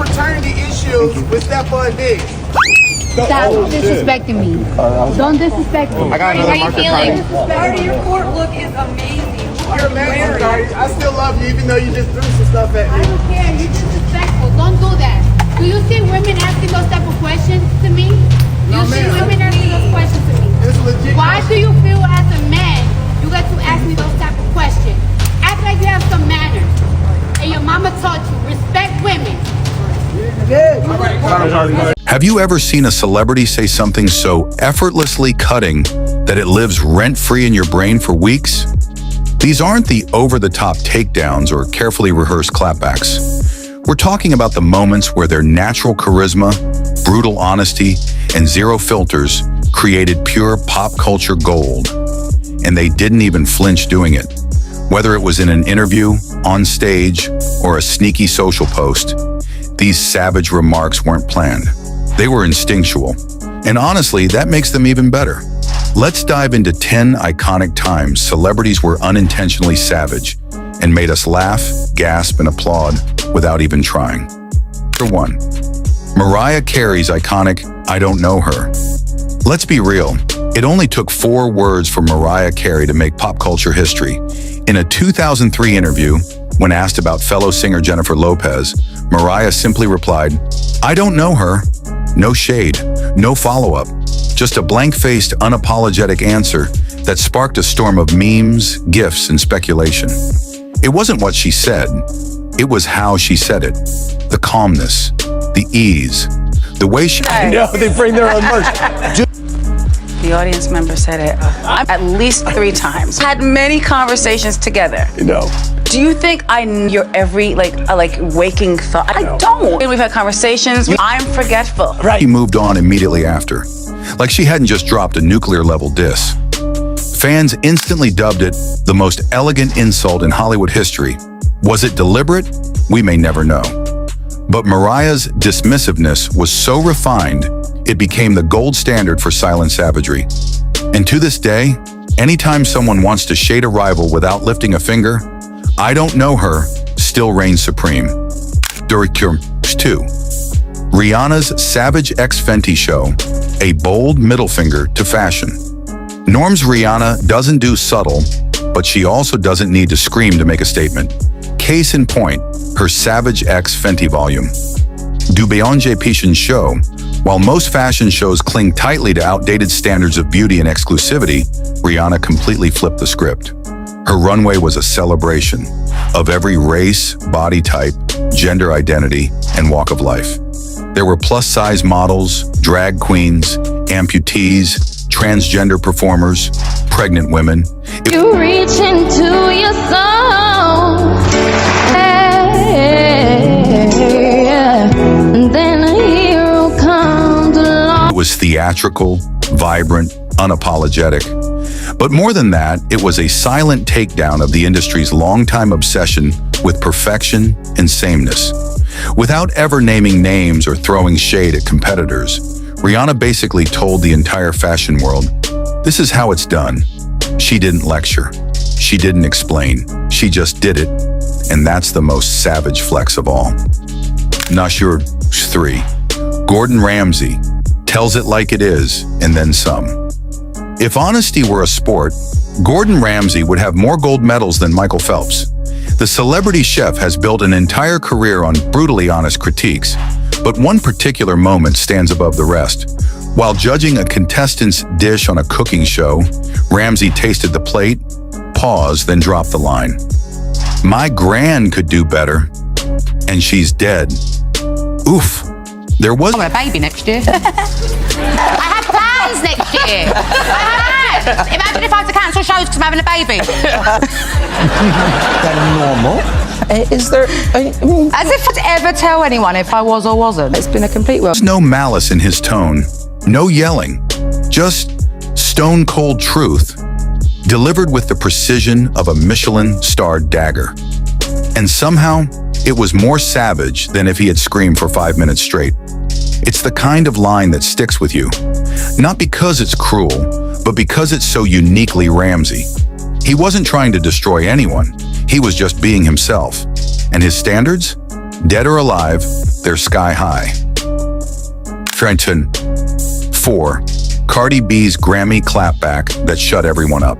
paternity issues with Stephon Diggs. Stop disrespecting me. Don't disrespect me. I got another marker card. Cardi, your court look is amazing. You're amazing, Cardi. I still love you, even though you just threw some stuff at I me. don't care. You're disrespectful. Don't do that. Do you see women asking those type of questions to me? No, You see ma'am. women asking those questions to me? It's legit. Why do you feel as a man you get to ask me those type of questions? Act like you have some manners. And your mama taught you respect women. Have you ever seen a celebrity say something so effortlessly cutting that it lives rent-free in your brain for weeks? These aren't the over-the-top takedowns or carefully rehearsed clapbacks. We're talking about the moments where their natural charisma, brutal honesty, and zero filters created pure pop culture gold. And they didn't even flinch doing it. Whether it was in an interview, on stage, or a sneaky social post, these savage remarks weren't planned. They were instinctual. And honestly, that makes them even better. Let's dive into 10 iconic times celebrities were unintentionally savage and made us laugh, gasp, and applaud without even trying. Number 1. Mariah Carey's iconic "I Don't Know Her." Let's be real. It only took 4 words for Mariah Carey to make pop culture history. In a 2003 interview, when asked about fellow singer Jennifer Lopez, Mariah simply replied, "I don't know her." No shade, no follow-up, just a blank-faced, unapologetic answer that sparked a storm of memes, gifs, and speculation. It wasn't what she said, it was how she said it. The calmness, the ease, the way she... No, they bring their own merch. The audience member said it at least 3 times. Had many conversations together. No. Do you think I know your every waking thought? I don't. And we've had conversations. I'm forgetful. He moved on immediately after, like she hadn't just dropped a nuclear-level diss. Fans instantly dubbed it the most elegant insult in Hollywood history. Was it deliberate? We may never know. But Mariah's dismissiveness was so refined, it became the gold standard for silent savagery. And to this day, anytime someone wants to shade a rival without lifting a finger, "I don't know her" still reigns supreme. During 2. Rihanna's Savage X Fenty show, a bold middle finger to fashion. Norm's Rihanna doesn't do subtle, but she also doesn't need to scream to make a statement. Case in point, her Savage X Fenty volume. Du Beyoncé Pishin show, while most fashion shows cling tightly to outdated standards of beauty and exclusivity, Rihanna completely flipped the script. Her runway was a celebration of every race, body type, gender identity, and walk of life. There were plus-size models, drag queens, amputees, transgender performers, pregnant women. You reach into your soul, and then a hero comes along. It was theatrical, vibrant, unapologetic. But more than that, it was a silent takedown of the industry's longtime obsession with perfection and sameness. Without ever naming names or throwing shade at competitors, Rihanna basically told the entire fashion world, "This is how it's done." She didn't lecture. She didn't explain. She just did it. And that's the most savage flex of all. Number 3. Gordon Ramsay tells it like it is, and then some. If honesty were a sport, Gordon Ramsay would have more gold medals than Michael Phelps. The celebrity chef has built an entire career on brutally honest critiques, but one particular moment stands above the rest. While judging a contestant's dish on a cooking show, Ramsay tasted the plate, paused, then dropped the line. "My gran could do better, and she's dead." Oof. There was... I want a baby next year. I had plans next year. I had. Imagine if I had to cancel shows because I'm having a baby. That normal? Is there... As if I'd ever tell anyone if I was or wasn't. It's been a complete world. There's no malice in his tone, no yelling, just stone-cold truth, delivered with the precision of a Michelin-starred dagger. And somehow, it was more savage than if he had screamed for 5 minutes straight. It's the kind of line that sticks with you, not because it's cruel, but because it's so uniquely Ramsay. He wasn't trying to destroy anyone, he was just being himself. And his standards? Dead or alive, they're sky high. Trenton. 4. Cardi B's Grammy clapback that shut everyone up.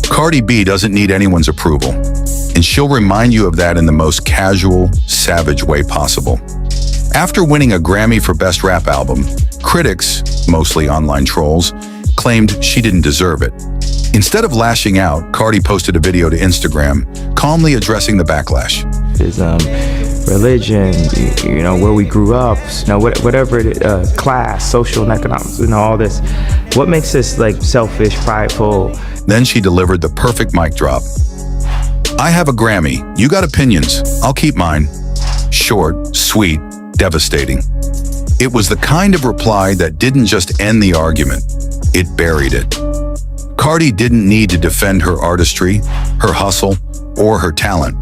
Cardi B doesn't need anyone's approval, and she'll remind you of that in the most casual, savage way possible. After winning a Grammy for Best Rap Album, critics, mostly online trolls, claimed she didn't deserve it. Instead of lashing out, Cardi posted a video to Instagram, calmly addressing the backlash. Is religion, where we grew up, whatever it is, class, social and economic, all this. What makes us like selfish, prideful? Then she delivered the perfect mic drop. I have a Grammy. You got opinions. I'll keep mine. Short, sweet, devastating. It was the kind of reply that didn't just end the argument. It buried it. Cardi didn't need to defend her artistry, her hustle, or her talent.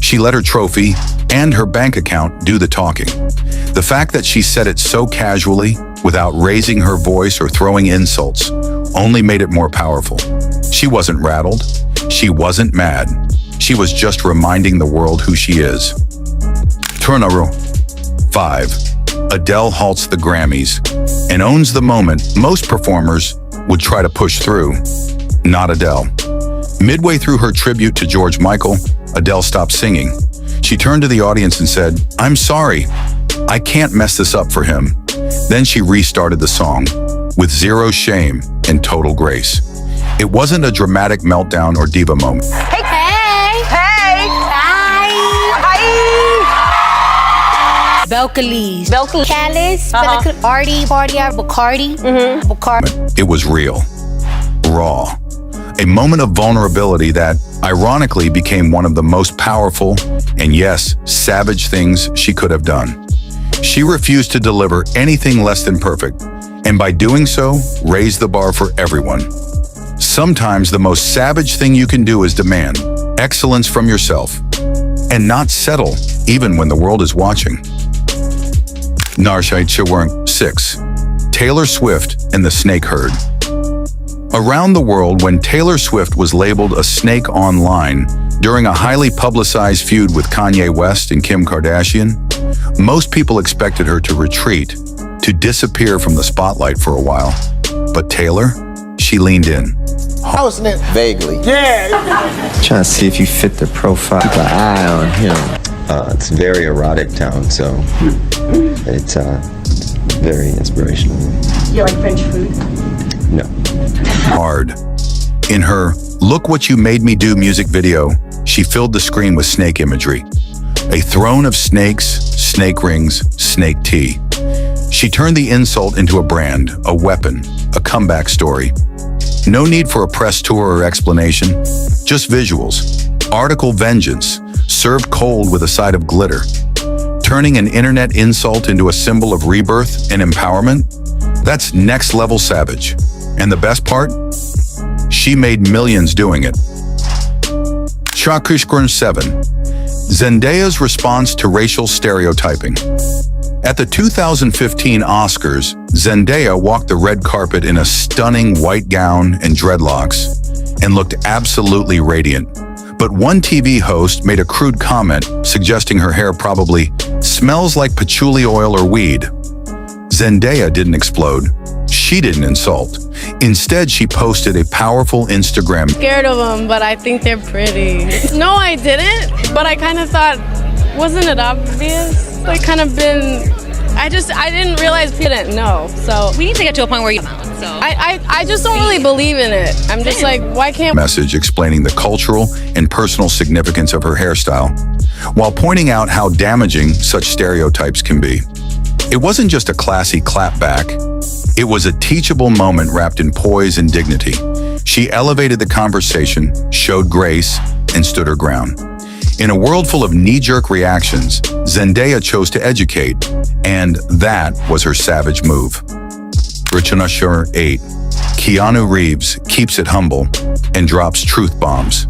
She let her trophy and her bank account do the talking. The fact that she said it so casually, without raising her voice or throwing insults, only made it more powerful. She wasn't rattled. She wasn't mad. She was just reminding the world who she is. Turnaround. 5. Adele halts the Grammys and owns the moment most performers would try to push through. Not Adele. Midway through her tribute to George Michael, Adele stopped singing. She turned to the audience and said, "I'm sorry. I can't mess this up for him." Then she restarted the song with zero shame and total grace. It wasn't a dramatic meltdown or diva moment. Hey! Hi! Belcalis. Chalice. Bacardi. Bacardi. It was real. Raw. A moment of vulnerability that, ironically, became one of the most powerful and, yes, savage things she could have done. She refused to deliver anything less than perfect, and by doing so, raised the bar for everyone. Sometimes the most savage thing you can do is demand excellence from yourself and not settle even when the world is watching. Narshite Chawern 6. Taylor Swift and the Snake Herd. Around the world, when Taylor Swift was labeled a snake online during a highly publicized feud with Kanye West and Kim Kardashian, most people expected her to retreat, to disappear from the spotlight for a while. But Taylor, she leaned in. How is it? Vaguely. Yeah. Trying to see if you fit the profile. Keep an eye on him. It's a very erotic town, so it's very inspirational. You like French food? No. Hard. In her "Look What You Made Me Do" music video, she filled the screen with snake imagery. A throne of snakes, snake rings, snake tea. She turned the insult into a brand, a weapon, a comeback story. No need for a press tour or explanation, just visuals. Article vengeance, served cold with a side of glitter. Turning an internet insult into a symbol of rebirth and empowerment? That's next level savage. And the best part? She made millions doing it. Chakushkurn 7. Zendaya's response to racial stereotyping. At the 2015 Oscars, Zendaya walked the red carpet in a stunning white gown and dreadlocks and looked absolutely radiant. But one TV host made a crude comment suggesting her hair probably smells like patchouli oil or weed. Zendaya didn't explode. She didn't insult. Instead, she posted a powerful Instagram. Scared of them, but I think they're pretty. No, I didn't, but I kind of thought, wasn't it obvious? I didn't realize people didn't know. So We need to get to a point where you I just don't really believe in it. I'm just like, why can't... Message explaining the cultural and personal significance of her hairstyle, while pointing out how damaging such stereotypes can be. It wasn't just a classy clapback. It was a teachable moment wrapped in poise and dignity. She elevated the conversation, showed grace, and stood her ground. In a world full of knee-jerk reactions, Zendaya chose to educate, and that was her savage move. Richanashur 8. Keanu Reeves keeps it humble and drops truth bombs.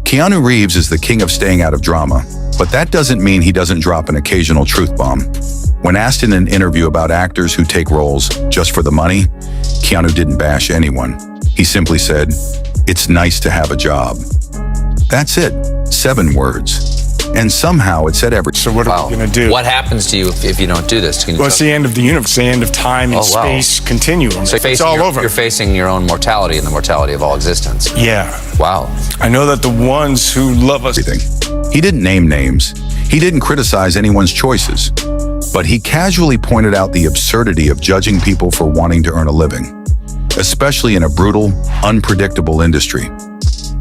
Keanu Reeves is the king of staying out of drama, but that doesn't mean he doesn't drop an occasional truth bomb. When asked in an interview about actors who take roles just for the money, Keanu didn't bash anyone. He simply said, "It's nice to have a job." That's it. 7 words. And somehow it said everything. So what are we going to do? What happens to you if you don't do this? Can you Well, it's the end of the universe, the end of time and space continuum. So it's all over. You're facing your own mortality and the mortality of all existence. Yeah. Wow. I know that the ones who love us... He didn't name names. He didn't criticize anyone's choices. But he casually pointed out the absurdity of judging people for wanting to earn a living, especially in a brutal, unpredictable industry.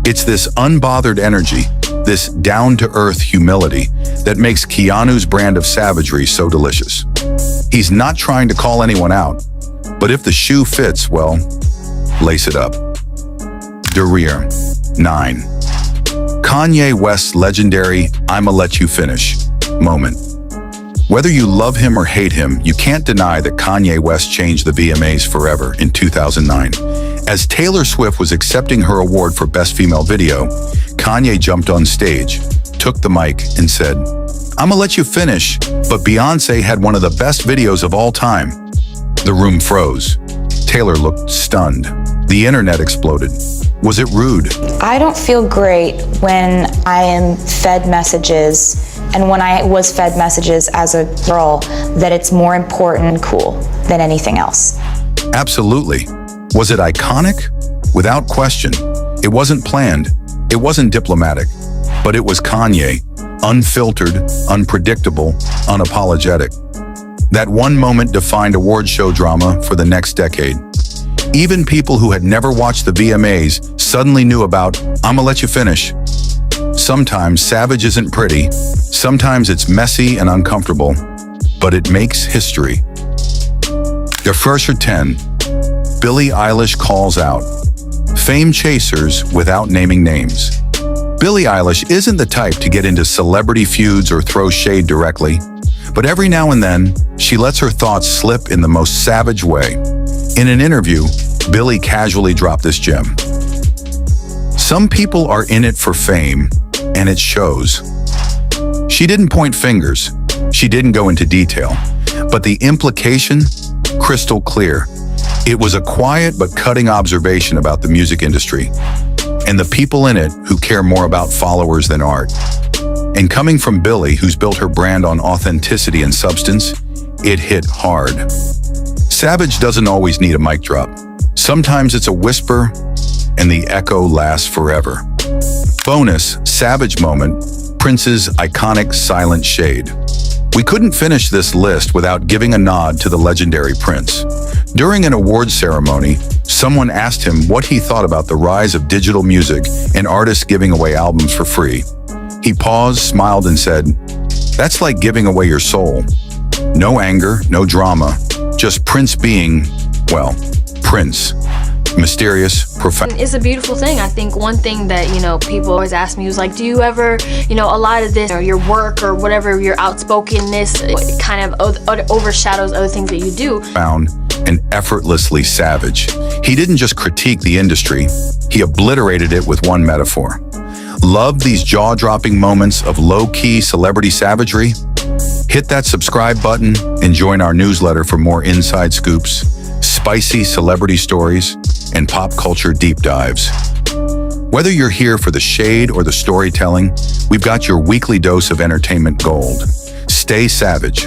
It's this unbothered energy, this down-to-earth humility that makes Keanu's brand of savagery so delicious. He's not trying to call anyone out, but if the shoe fits, well, lace it up. Derriere 9. Kanye West's legendary "I'ma let you finish" moment. Whether you love him or hate him, you can't deny that Kanye West changed the VMAs forever in 2009. As Taylor Swift was accepting her award for Best Female Video, Kanye jumped on stage, took the mic, and said, "I'ma let you finish, but Beyoncé had one of the best videos of all time." The room froze. Taylor looked stunned. The internet exploded. Was it rude? I don't feel great when I am fed messages, and when I was fed messages as a girl, that it's more important and cool than anything else. Absolutely. Was it iconic? Without question. It wasn't planned. It wasn't diplomatic. But it was Kanye. Unfiltered, unpredictable, unapologetic. That one moment defined award show drama for the next decade. Even people who had never watched the VMAs suddenly knew about "I'ma let you finish." Sometimes savage isn't pretty. Sometimes it's messy and uncomfortable. But it makes history. The first 10. Billie Eilish calls out. Fame chasers without naming names. Billie Eilish isn't the type to get into celebrity feuds or throw shade directly. But every now and then, she lets her thoughts slip in the most savage way. In an interview, Billie casually dropped this gem. Some people are in it for fame, and it shows. She didn't point fingers. She didn't go into detail. But the implication, crystal clear. It was a quiet but cutting observation about the music industry and the people in it who care more about followers than art. And coming from Billie, who's built her brand on authenticity and substance, it hit hard. Savage doesn't always need a mic drop. Sometimes it's a whisper, and the echo lasts forever. Bonus, Savage moment, Prince's iconic silent shade. We couldn't finish this list without giving a nod to the legendary Prince. During an awards ceremony, someone asked him what he thought about the rise of digital music and artists giving away albums for free. He paused, smiled, and said, "That's like giving away your soul." No anger, no drama, just Prince being, well, Prince. Mysterious, profound. It's a beautiful thing. I think one thing that, people always ask me was like, do you ever, a lot of this or your work or whatever, your outspokenness kind of overshadows other things that you do. Found and effortlessly savage. He didn't just critique the industry, he obliterated it with one metaphor. Love these jaw-dropping moments of low-key celebrity savagery? Hit that subscribe button and join our newsletter for more inside scoops, spicy celebrity stories, and pop culture deep dives. Whether you're here for the shade or the storytelling, we've got your weekly dose of entertainment gold. Stay savage.